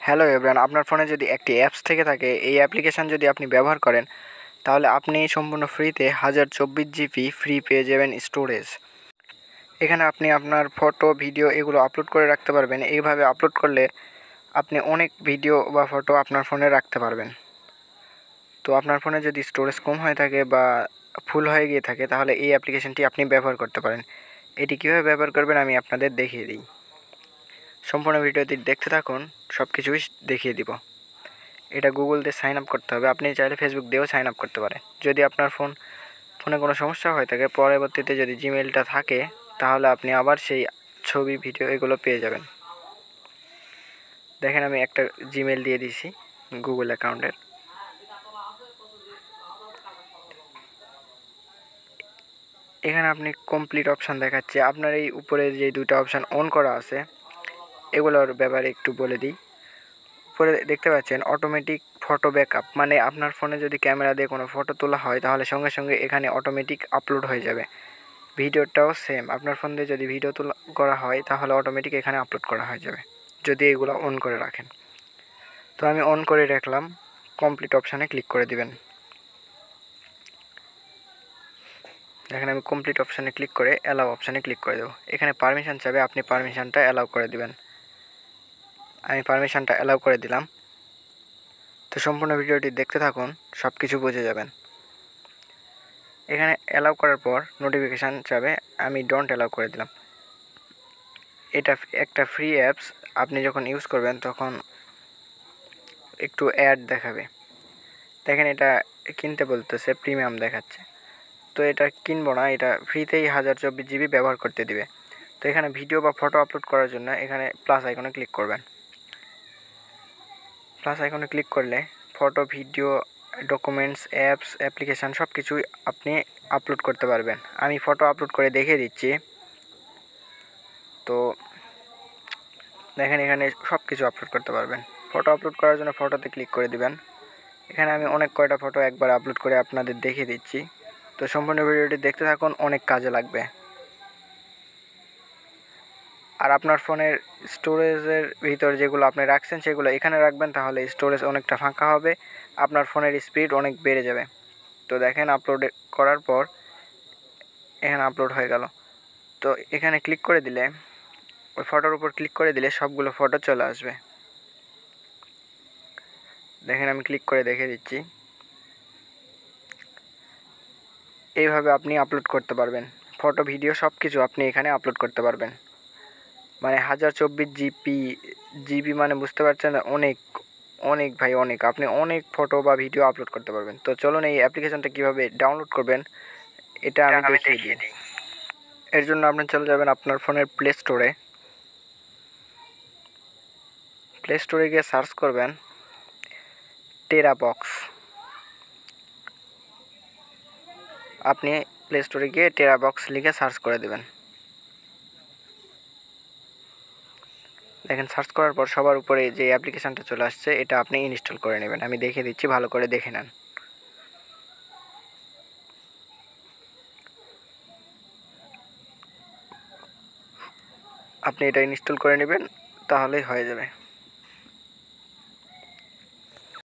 Hello everyone, আপনার ফোনে যদি একটি অ্যাপস থেকে থাকে, এই অ্যাপ্লিকেশান যদি আপনি ব্যবহার করেন তাহলে আপনি সম্পূর্ণ ফ্রিতে 1024 জিবি ফ্রি পেয়ে যাবেন স্টোরেজ। এখানে আপনি আপনার ফটো, ভিডিও এগুলো আপলোড করে রাখতে পারবেন। এইভাবে আপলোড করলে আপনি অনেক ভিডিও বা ফটো আপনার ফোনে রাখতে পারবেন। তো আপনার ফোনে যদি স্টোরেজ কম হয়ে থাকে বা ফুল হয়ে গিয়ে থাকে তাহলে এই অ্যাপ্লিকেশানটি আপনি ব্যবহার করতে পারেন। এটি কীভাবে ব্যবহার করবেন আমি আপনাদের দেখিয়ে দিই। সম্পূর্ণ ভিডিওটি দেখতে থাকুন, সব কিছুই দেখিয়ে দিব। এটা গুগল দিয়ে সাইন আপ করতে হবে। আপনি চাইলে ফেসবুক দিয়েও সাইন আপ করতে পারেন। যদি আপনার ফোনে কোনো সমস্যা হয়ে থাকে, পরবর্তীতে যদি জিমেলটা থাকে তাহলে আপনি আবার সেই ছবি, ভিডিও এগুলো পেয়ে যাবেন। দেখেন আমি একটা জিমেল দিয়ে দিয়েছি গুগল অ্যাকাউন্টের। এখানে আপনি কমপ্লিট অপশান দেখাচ্ছে। আপনার এই উপরে যে দুটো অপশান অন করা আছে এগুলোর ব্যাপারে একটু বলে দিই। উপরে দেখতে পাচ্ছেন অটোমেটিক ফটো ব্যাকআপ, মানে আপনার ফোনে যদি ক্যামেরা দিয়ে কোনো ফটো তোলা হয় তাহলে সঙ্গে সঙ্গে এখানে অটোমেটিক আপলোড হয়ে যাবে। ভিডিওটাও সেম, আপনার ফোন দিয়ে যদি ভিডিও তোলা করা হয় তাহলে অটোমেটিক এখানে আপলোড করা হয়ে যাবে যদি এগুলো অন করে রাখেন। তো আমি অন করে রাখলাম। কমপ্লিট অপশানে ক্লিক করে দিবেন। দেখেন আমি কমপ্লিট অপশানে ক্লিক করে অ্যালাউ অপশানে ক্লিক করে দেবো। এখানে পারমিশন চাবে, আপনি পারমিশনটা অ্যালাউ করে দিবেন। আমি পারমিশনটা অ্যালাউ করে দিলাম। তো সম্পূর্ণ ভিডিওটি দেখতে থাকুন, সব কিছু বুঝে যাবেন। এখানে অ্যালাউ করার পর নোটিফিকেশান চাবে, আমি ডোন্ট অ্যালাউ করে দিলাম। এটা একটা ফ্রি অ্যাপস, আপনি যখন ইউজ করবেন তখন একটু অ্যাড দেখাবে। দেখেন এটা কিনতে বলতেছে, প্রিমিয়াম দেখাচ্ছে। তো এটা কিনবো না, এটা ফ্রিতেই 1024 জিবি ব্যবহার করতে দিবে। তো এখানে ভিডিও বা ফটো আপলোড করার জন্য এখানে প্লাস আইকনে ক্লিক করবেন। প্লাস আইকনে ক্লিক করলে photo, video, documents, apps, application সব কিছুই আপনি আপলোড করতে পারবেন। আমি ফটো আপলোড করে দেখিয়ে দিচ্ছি। তো দেখেন এখানে সব কিছু আপলোড করতে পারবেন। ফটো আপলোড করার জন্য ফটোতে ক্লিক করে দিবেন। এখানে আমি অনেক কয়টা ফটো একবার আপলোড করে আপনাদের দেখিয়ে দিচ্ছি। তো সম্পূর্ণ ভিডিওটি দেখতে থাকুন, অনেক কাজে লাগবে। আর আপনার ফোনের স্টোরেজের ভিতর যেগুলো আপনি রাখছেন সেগুলো এখানে রাখবেন, তাহলে স্টোরেজ অনেকটা ফাঁকা হবে, আপনার ফোনের স্পিড অনেক বেড়ে যাবে। তো দেখেন আপলোড করার পর এখানে আপলোড হয়ে গেল। তো এখানে ক্লিক করে দিলে, ওই ফটোর উপর ক্লিক করে দিলে সবগুলো ফটো চলে আসবে। দেখেন আমি ক্লিক করে দেখে দিচ্ছি। এইভাবে আপনি আপলোড করতে পারবেন ফটো, ভিডিও সব কিছু আপনি এখানে আপলোড করতে পারবেন। মানে 1024 জিবি মানে বুঝতে পারছেন, অনেক অনেক ভাই অনেক, আপনি অনেক ফটো বা ভিডিও আপলোড করতে পারবেন। তো চলুন এই অ্যাপ্লিকেশানটা কীভাবে ডাউনলোড করবেন এটা আমি দেখিয়ে দিই। এর জন্য আপনি চলে যাবেন আপনার ফোনের প্লে স্টোরে গিয়ে সার্চ করবেন টেরাবক্স। আপনি প্লে স্টোরে গিয়ে টেরাবক্স লিখে সার্চ করে দেবেন। দেখেন সার্চ করার পর সবার উপরে যে অ্যাপ্লিকেশানটা চলে আসছে এটা আপনি ইনস্টল করে নেবেন। আমি দেখিয়ে দিচ্ছি, ভালো করে দেখে নেন। আপনি এটা ইনস্টল করে নেবেন, তাহলেই হয়ে যাবে।